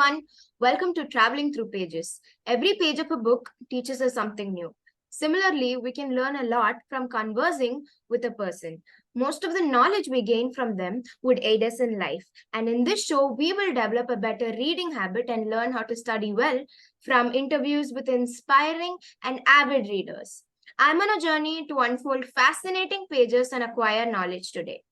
everyone, welcome to Traveling Through Pages. Every page of a book teaches us something new. Similarly, we can learn a lot from conversing with a person. Most of the knowledge we gain from them would aid us in life. And in this show, we will develop a better reading habit and learn how to study well from interviews with inspiring and avid readers. I'm on a journey to unfold fascinating pages and acquire knowledge today.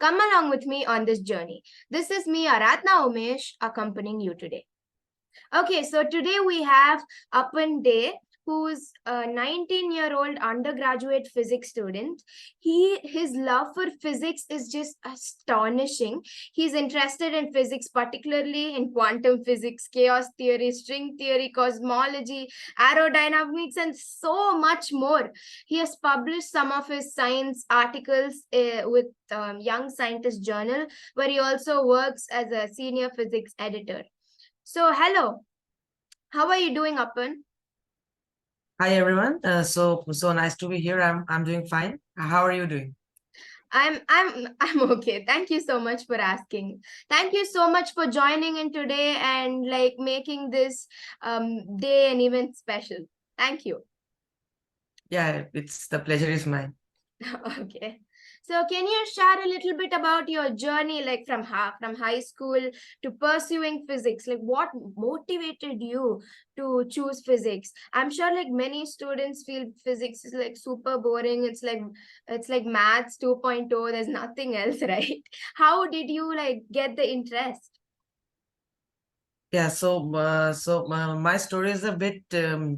Come along with me on this journey. This is me, Aratna Umesh, accompanying you today. Okay, so today we have Arpan Dey, who's a 19-year-old undergraduate physics student. His love for physics is just astonishing. He's interested in physics, particularly in quantum physics, chaos theory, string theory, cosmology, aerodynamics, and so much more. He has published some of his science articles with Young Scientist Journal, where he also works as a senior physics editor. So, hello. How are you doing, Arpan? Hi everyone. So nice to be here. I'm doing fine. How are you doing? I'm okay. Thank you so much for asking. Thank you so much for joining in today and like making this day and event special. Thank you. Yeah, it's the pleasure is mine. Okay. So can you share a little bit about your journey, like from high school to pursuing physics? Like what motivated you to choose physics? I'm sure like many students feel physics is like super boring. It's like maths 2.0. There's nothing else, right? How did you like get the interest? Yeah, my story is a bit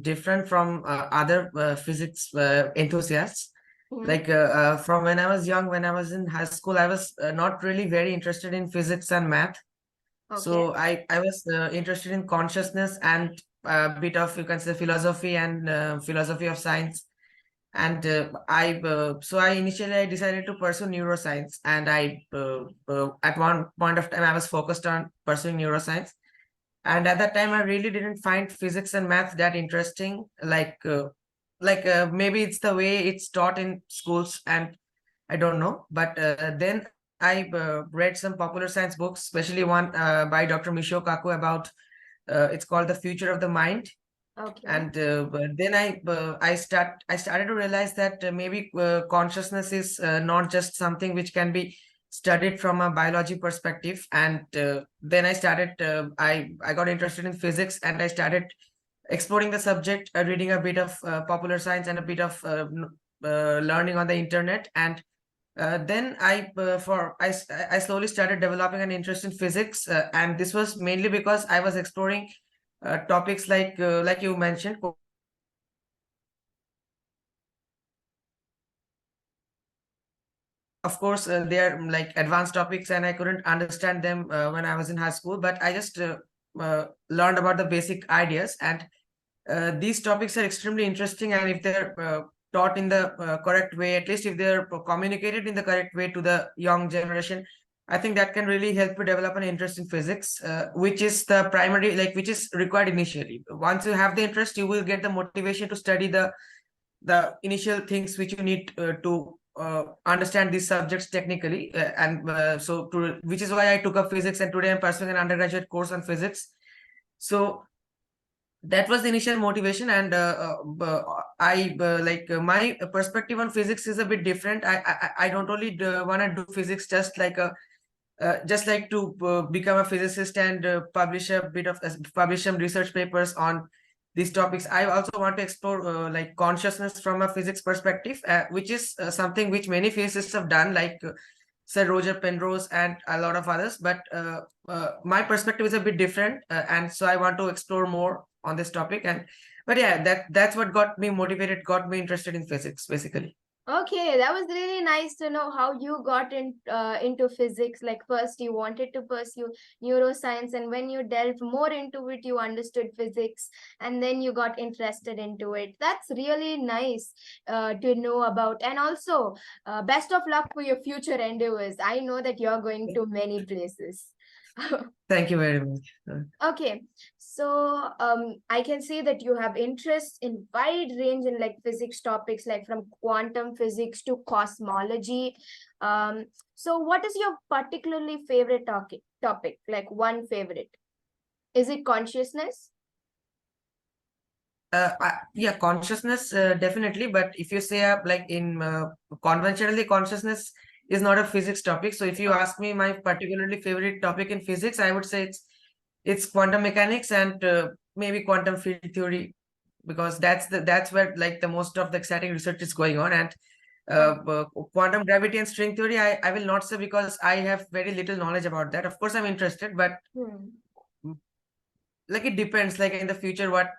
different from other physics enthusiasts. Mhm. From when I was young, when I was in high school, I was not really very interested in physics and math. Okay. So I was interested in consciousness and a bit of, you can say, philosophy and philosophy of science. And I initially I decided to pursue neuroscience, and at one point of time I was focused on pursuing neuroscience. And at that time I really didn't find physics and math that interesting. Maybe it's the way it's taught in schools, and I don't know. But then I read some popular science books, especially one by Dr. Michio Kaku about it's called The Future of the Mind. Okay. And but then I started to realize that maybe consciousness is not just something which can be studied from a biology perspective. And then I got interested in physics, and I started exploring the subject, reading a bit of popular science and a bit of learning on the internet. And then I slowly started developing an interest in physics, and this was mainly because I was exploring topics like you mentioned. Of course, they're like advanced topics, and I couldn't understand them when I was in high school. But I just learned about the basic ideas, and these topics are extremely interesting. And if they're taught in the correct way, at least if they're communicated in the correct way to the young generation, I think that can really help you develop an interest in physics, which is the primary, like which is required initially. Once you have the interest, you will get the motivation to study the initial things which you need to understand these subjects technically. Which is why I took up physics, and today I'm pursuing an undergraduate course on physics. So that was the initial motivation. And my perspective on physics is a bit different. I don't only want to do physics just like to become a physicist and publish some research papers on these topics. I also want to explore like consciousness from a physics perspective, which is something which many physicists have done, like Sir Roger Penrose and a lot of others. But my perspective is a bit different, and so I want to explore more on this topic. And but yeah, that's what got me motivated, got me interested in physics, basically. Okay, that was really nice to know how you got into physics. Like first you wanted to pursue neuroscience, and when you delved more into it, you understood physics, and then you got interested into it. That's really nice to know about. And also, best of luck for your future endeavors. I know that you're going to many places. Thank you very much. Okay, so I can see that you have interest in wide range in like physics topics, like from quantum physics to cosmology. So what is your particularly favorite topic? Like one favorite? Is it consciousness? Yeah, consciousness, definitely. But if you say like in conventionally, consciousness is not a physics topic. So if you ask me my particularly favorite topic in physics, I would say it's quantum mechanics and maybe quantum field theory, because that's where like the most of the exciting research is going on. And quantum gravity and string theory, I will not say, because I have very little knowledge about that. Of course, I'm interested, but Hmm. like it depends, like in the future what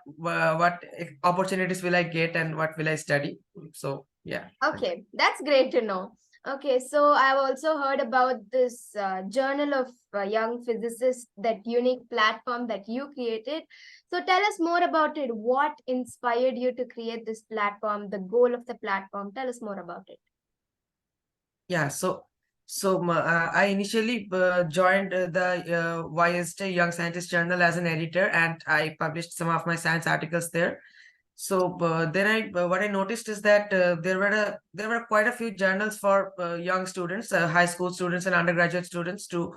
opportunities will I get and what will I study. So yeah. Okay, that's great to know. Okay, so I've also heard about this Journal of Young Physicists, that unique platform that you created. So tell us more about it. What inspired you to create this platform, the goal of the platform? Tell us more about it. Yeah, I initially joined the YST Young Scientist Journal as an editor, and I published some of my science articles there. So then what I noticed is that there were quite a few journals for young students, high school students and undergraduate students to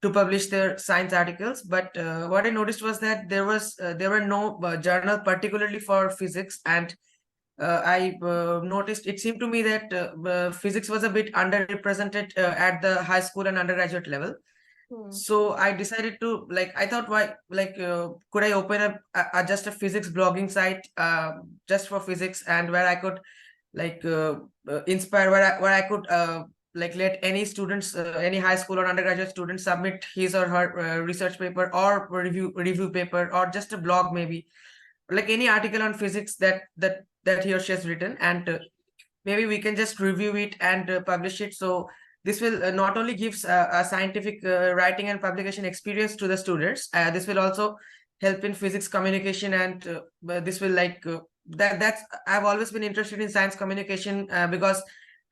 publish their science articles. But what I noticed was that there were no journal particularly for physics, and I noticed it seemed to me that physics was a bit underrepresented at the high school and undergraduate level. Hmm. So I decided to, like, I thought, why, like, could I open just a physics blogging site just for physics, and where I could like inspire, where I could like let any students, any high school or undergraduate student submit his or her research paper or review paper, or just a blog maybe, like any article on physics that he or she has written, and maybe we can just review it and publish it. So this will not only gives a scientific writing and publication experience to the students, this will also help in physics communication, and this will like that's I've always been interested in science communication, because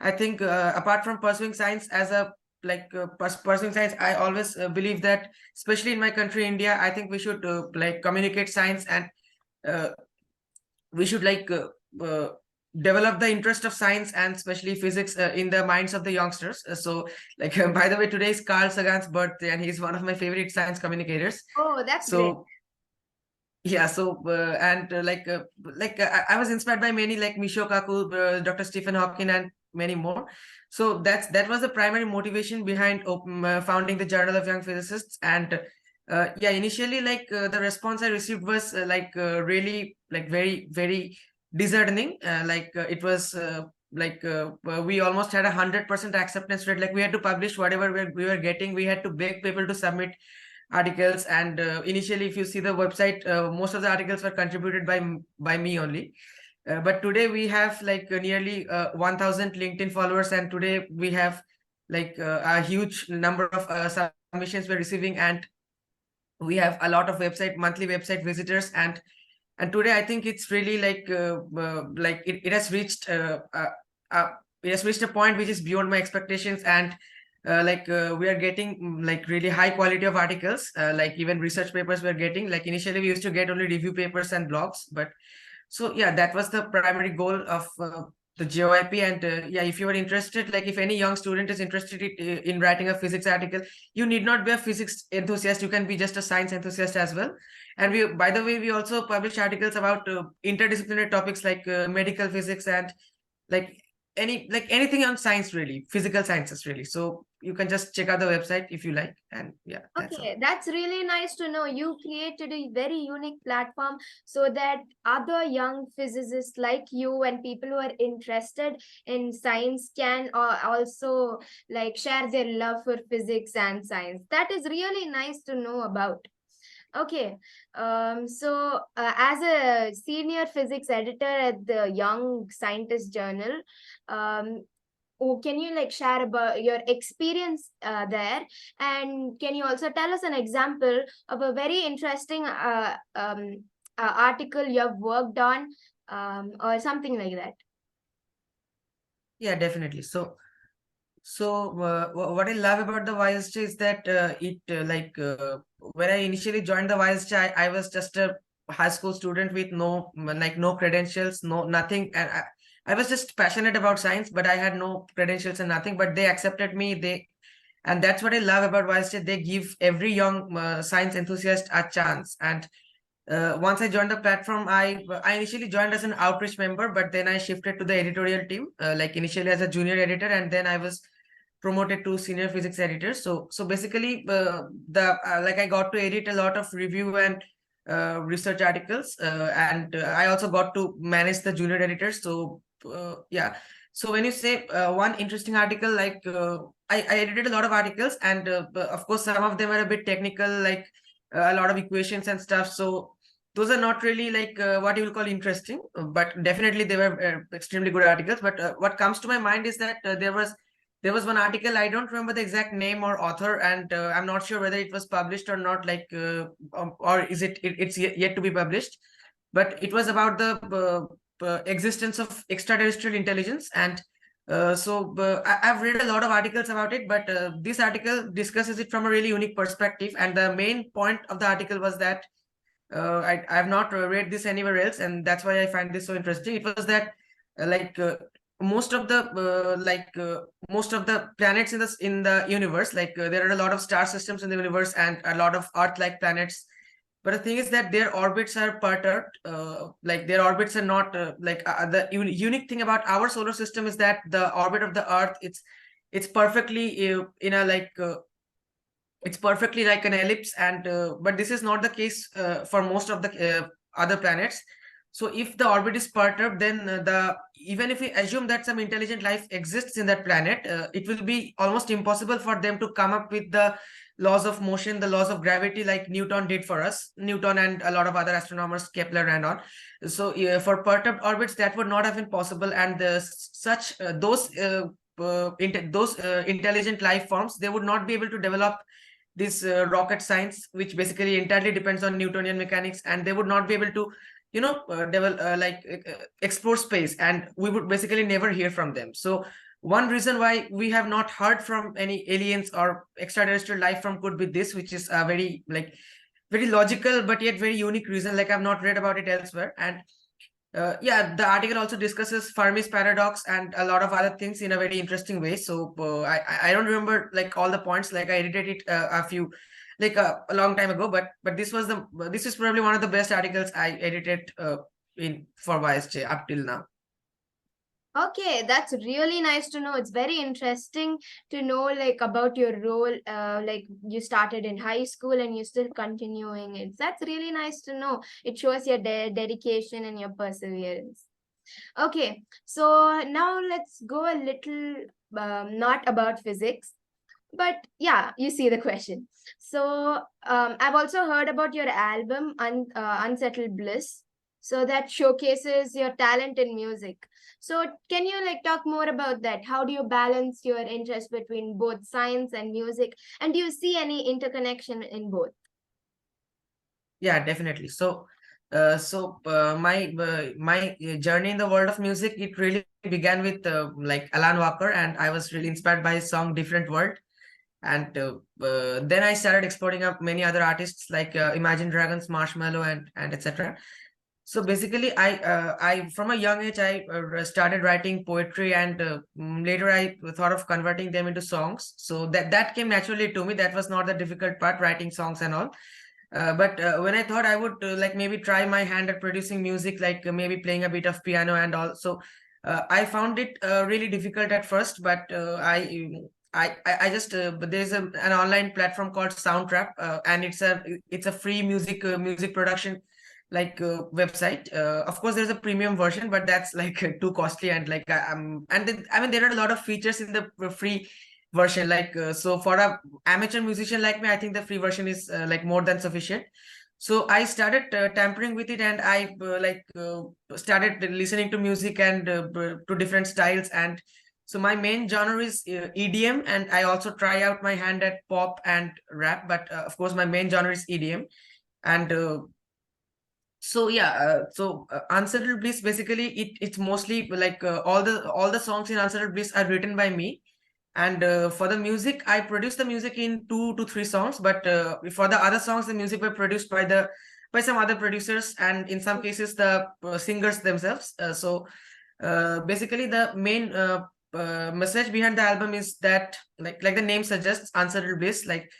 I think apart from pursuing science as a pursuing science, I always believe that, especially in my country India, I think we should like communicate science, and uh, we should develop the interest of science and especially physics in the minds of the youngsters. So like by the way, today is Carl Sagan's birthday, and he's one of my favorite science communicators. Oh, that's great. So yeah, so and I was inspired by many, like Michio Kaku, Dr. Stephen Hawking, and many more. So that was the primary motivation behind founding the Journal of Young Physicists. And yeah, initially the response I received was really like very disheartening. It was we almost had 100% acceptance rate. Like we had to publish whatever we were getting. We had to beg people to submit articles, and initially if you see the website, most of the articles were contributed by me only. But today we have nearly 1000 LinkedIn followers, and today we have a huge number of submissions we're receiving, and we have a lot of monthly website visitors. And today I think it's really it has reached it has reached a point which is beyond my expectations. And we are getting really high quality of articles, like even research papers we're getting. Like initially we used to get only review papers and blogs, but so yeah, that was the primary goal of the JYP. And yeah, if you are interested, like if any young student is interested in writing a physics article, you need not be a physics enthusiast. You can be just a science enthusiast as well. And we, by the way, we also publish articles about interdisciplinary topics like medical physics, and like anything on science, really, physical sciences, really. So you can just check out the website if you like. And yeah, that's all. Okay, that's really nice to know. You created a very unique platform so that other young physicists like you and people who are interested in science can also like share their love for physics and science. That is really nice to know about. Okay, as a senior physics editor at the Young Scientist Journal, um, can you like share about your experience there, and can you also tell us an example of a very interesting article you have worked on, or something like that? Yeah, definitely. What I love about the YSJ is that when I initially joined the YSJ, I was just a high school student with no credentials, no nothing, and I was just passionate about science, but I had no credentials and nothing. But they accepted me. And that's what I love about YSJ. They give every young science enthusiast a chance. And once I joined the platform, I initially joined as an outreach member, but then I shifted to the editorial team, like initially as a junior editor, and then I was promoted to senior physics editor. So basically, like I got to edit a lot of review and research articles, and I also got to manage the junior editors. So yeah. So when you say one interesting article, like I edited a lot of articles, and of course some of them are a bit technical, like a lot of equations and stuff. So those are not really like what you will call interesting, but definitely they were extremely good articles. But what comes to my mind is that there was one article, I don't remember the exact name or author, and I'm not sure whether it was published or not, like or is it's yet to be published. But it was about the existence of extraterrestrial intelligence. And I've read a lot of articles about it, but this article discusses it from a really unique perspective. And the main point of the article was that I've not read this anywhere else, and that's why I find this so interesting. It was that like most of the most of the planets in the universe, like there are a lot of star systems in the universe and a lot of Earth-like planets. But the thing is that their orbits are perturbed. Like their orbits are not the unique thing about our solar system is that the orbit of the Earth, it's perfectly in a it's perfectly like an ellipse. And but this is not the case for most of the other planets. So if the orbit is perturbed, then even if we assume that some intelligent life exists in that planet, it will be almost impossible for them to come up with the laws of motion, the laws of gravity, like Newton did for us, Newton and a lot of other astronomers, Kepler and on. So for perturbed orbits, that would not have been possible. And those intelligent life forms, they would not be able to develop this rocket science, which basically entirely depends on Newtonian mechanics, and they would not be able to develop explore space, and we would basically never hear from them. So one reason why we have not heard from any aliens or extraterrestrial life form could be this, which is a very logical but yet very unique reason. Like I've not read about it elsewhere. And yeah, the article also discusses Fermi's paradox and a lot of other things in a very interesting way. So I don't remember like all the points. Like I edited it a long time ago, but this is probably one of the best articles I edited in for YSJ up till now. Okay, that's really nice to know. It's very interesting to know like about your role. Like you started in high school and you're still continuing it. That's really nice to know. It shows your dedication and your perseverance. Okay, so now let's go a little not about physics, but yeah, you see the question. So I've also heard about your album Unsettled Bliss. So that showcases your talent in music. So can you like talk more about that? How do you balance your interest between both science and music? And do you see any interconnection in both? Yeah, definitely. My journey in the world of music, it really began with like Alan Walker, and I was really inspired by his song Different World. And then I started exploring up many other artists like Imagine Dragons, Marshmallow, and etc. So basically, I from a young age I started writing poetry, and later I thought of converting them into songs. So that came naturally to me. That was not the difficult part, writing songs and all. But when I thought I would like maybe try my hand at producing music, like maybe playing a bit of piano and all, so I found it really difficult at first. But I just but there's an online platform called Soundtrap, and it's a free music production like website. Of course, there's a premium version, but that's like too costly. And like and then, I mean, there are a lot of features in the free version. Like so for a amateur musician like me, I think the free version is like more than sufficient. So I started tampering with it, and I started listening to music and to different styles. And so my main genre is EDM, and I also try out my hand at pop and rap. But of course, my main genre is EDM. And so yeah, Unsettled Bliss, basically it's mostly like all the songs in Unsettled Bliss are written by me. And for the music, I produce the music in 2 to 3 songs, but for the other songs, the music were produced by some other producers, and in some cases the singers themselves. Basically the main message behind the album is that, like the name suggests, unsettled bliss. Like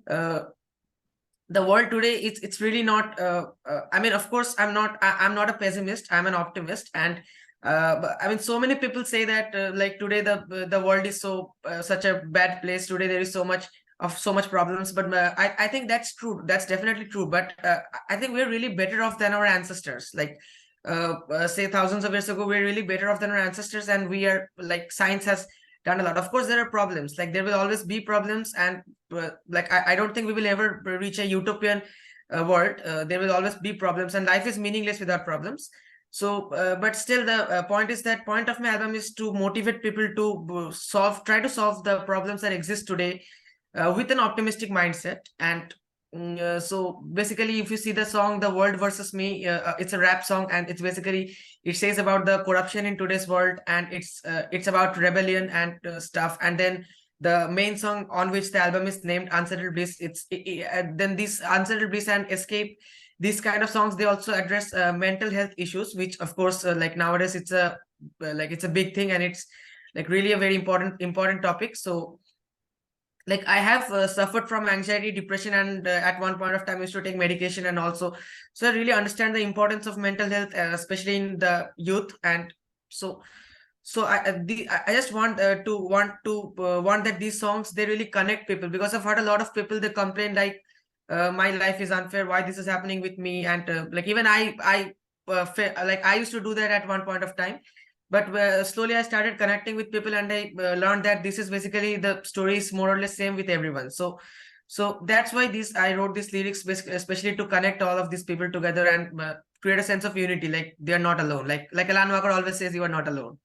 the world today, it's really not. I mean, of course, I'm not a pessimist. I'm an optimist, and but, I mean, so many people say that like today the world is so such a bad place. Today there is so much problems, but I think that's true. That's definitely true. But I think we're really better off than our ancestors. Like say thousands of years ago, we're really better off than our ancestors, and we are like science has done a lot. Of course, there are problems. Like there will always be problems, and like I don't think we will ever reach a utopian world. There will always be problems, and life is meaningless without problems. So, but still, the point is that point of my album is to motivate people to try to solve the problems that exist today with an optimistic mindset. And so basically, if you see the song "The World Versus Me," it's a rap song, and it's basically it says about the corruption in today's world, and it's about rebellion and stuff. And then the main song on which the album is named "Unsettled Bliss," then this "Unsettled Bliss" and "Escape," these kind of songs, they also address mental health issues, which of course like nowadays it's a big thing, and it's like really a very important topic. So like I have suffered from anxiety, depression, and at one point of time I used to take medication, and also so I really understand the importance of mental health, especially in the youth. And so I just want that these songs, they really connect people, because I've heard a lot of people, they complain like my life is unfair, why this is happening with me. And like even like I used to do that at one point of time, but slowly I started connecting with people, and I learned that this is basically the story is more or less same with everyone. So that's why I wrote these lyrics especially to connect all of these people together, and create a sense of unity, like they are not alone, like Alan Walker always says, you are not alone.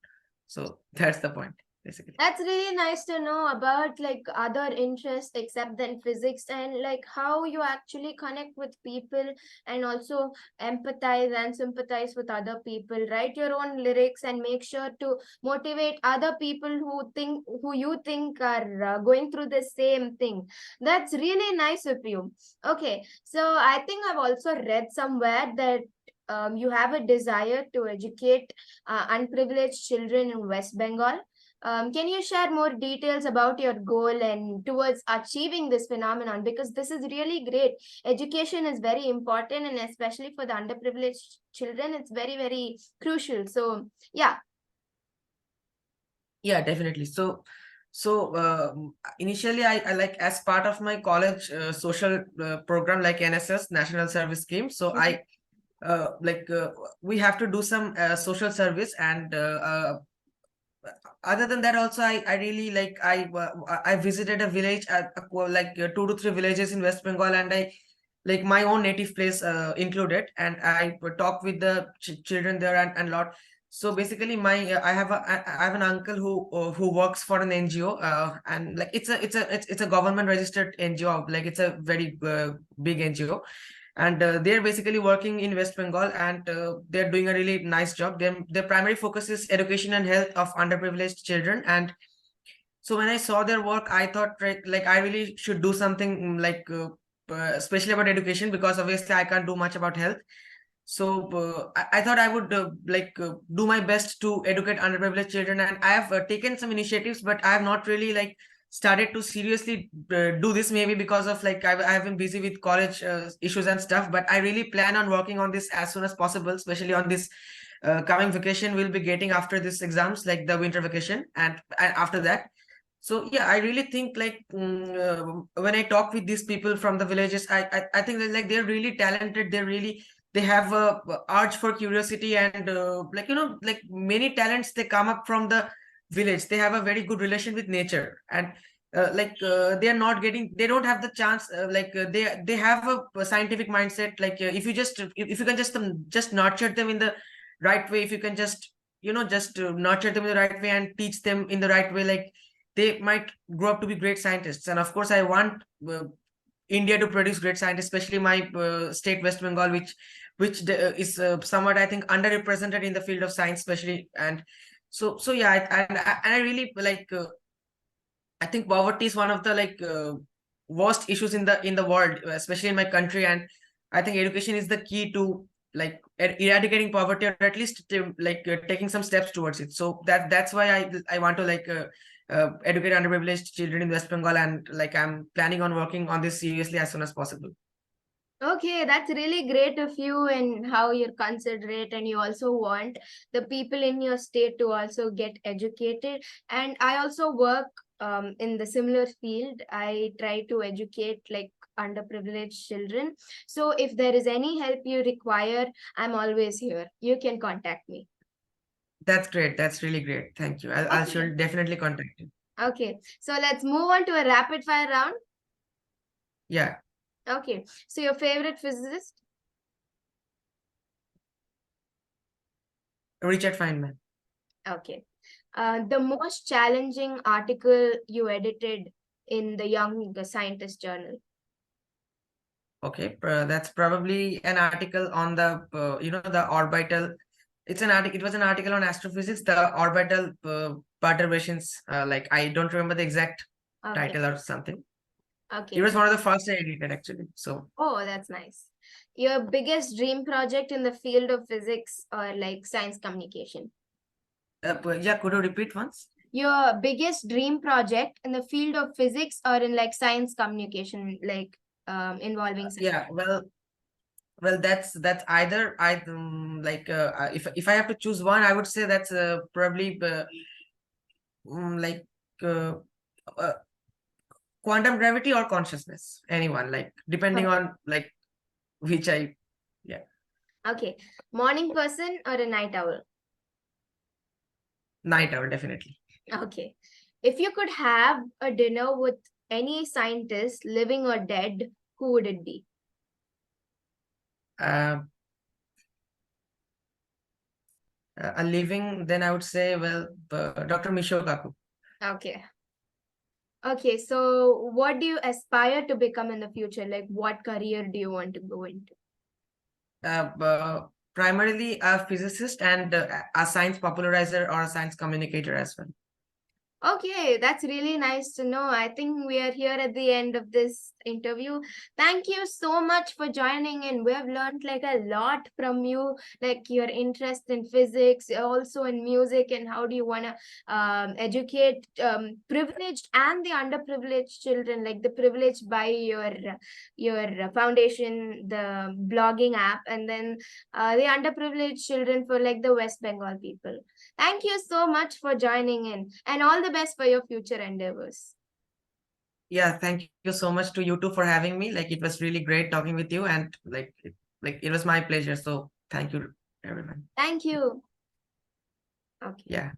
So that's the point, basically. That's really nice to know about like other interests except than physics, and like how you actually connect with people and also empathize and sympathize with other people. Write your own lyrics and make sure to motivate other people who you think are going through the same thing. That's really nice of you. Okay, so I think I've also read somewhere that you have a desire to educate unprivileged children in West Bengal. Can you share more details about your goal and towards achieving this phenomenon? Because this is really great. Education is very important, and especially for the underprivileged children, it's very, very crucial. So, yeah. Yeah, definitely. Initially I like, as part of my college social program, like NSS, National Service Scheme. So I we have to do some social service, and other than that also I really like I visited a village like 2 to 3 villages in West Bengal, and I like my own native place included, and I talked with the children there, and lot. So basically I have an uncle who works for an NGO, and like it's a government registered NGO, like it's a very big NGO. And they're basically working in West Bengal, and they're doing a really nice job. Their primary focus is education and health of underprivileged children. And so when I saw their work, I thought like I really should do something especially about education, because obviously I can't do much about health. So I thought I would do my best to educate underprivileged children, and I have taken some initiatives, but I have not really like started to seriously do this, maybe because of like I have been busy with college issues and stuff. But I really plan on working on this as soon as possible, especially on this coming vacation we'll be getting after this exams, like the winter vacation, and after that. So yeah, I really think like when I talk with these people from the villages, I think that like they're really talented. They have a urge for curiosity, and like many talents, they come up from the village. They have a very good relation with nature, and they are not getting, they don't have the chance, they have a scientific mindset. Like if you can just nurture them in the right way, if you can just nurture them in the right way and teach them in the right way, like they might grow up to be great scientists. And of course I want India to produce great scientists, especially my state West Bengal, which is somewhat, I think, underrepresented in the field of science, especially. And so yeah, I really like. I think poverty is one of the worst issues in the world, especially in my country. And I think education is the key to like eradicating poverty, or at least taking some steps towards it. So that's why I want to educate underprivileged children in West Bengal, and like I'm planning on working on this seriously as soon as possible. Okay, that's really great of you and how you're considerate, and you also want the people in your state to also get educated. And I also work in the similar field. I try to educate like underprivileged children. So if there is any help you require, I'm always here. You can contact me. That's great. That's really great. Thank you. I'll Okay. sure definitely contact you. Okay, so let's move on to a rapid fire round. Yeah. Okay, so your favorite physicist? Richard Feynman. Okay. The most challenging article you edited in the Young Scientist Journal? Okay, that's probably an article on the the orbital. It's an article. It was an article on astrophysics, the orbital perturbations. Like I don't remember the exact Okay. title or something. Okay. It was one of the first I edited actually. So Oh, that's nice. Your biggest dream project in the field of physics or like science communication? yeah, could you repeat once? Your biggest dream project in the field of physics or in like science communication, like involving science? Yeah, well, that's either if I have to choose one, I would say that's probably mm, like uh, uh, quantum gravity or consciousness. Anyone, like depending Okay. on like which I yeah. Okay. Morning person or a night owl? Night owl, definitely. Okay. If you could have a dinner with any scientist, living or dead, who would it be? Uh, a living, then I would say, well, Dr. Michio Kaku. Okay. Okay, so what do you aspire to become in the future? Like, what career do you want to go into? Primarily a physicist and a science popularizer or a science communicator as well. Okay, that's really nice to know. I think we are here at the end of this interview. Thank you so much for joining in. We have learned like a lot from you, like your interest in physics, also in music, and how do you want to educate privileged and the underprivileged children, like the privileged by your foundation, the blogging app, and then the underprivileged children for like the West Bengal people. Thank you so much for joining in, and all the best for your future endeavors. Yeah, thank you so much to you too for having me. Like it was really great talking with you, and it was my pleasure. So thank you, everyone. Thank you. Okay. Yeah.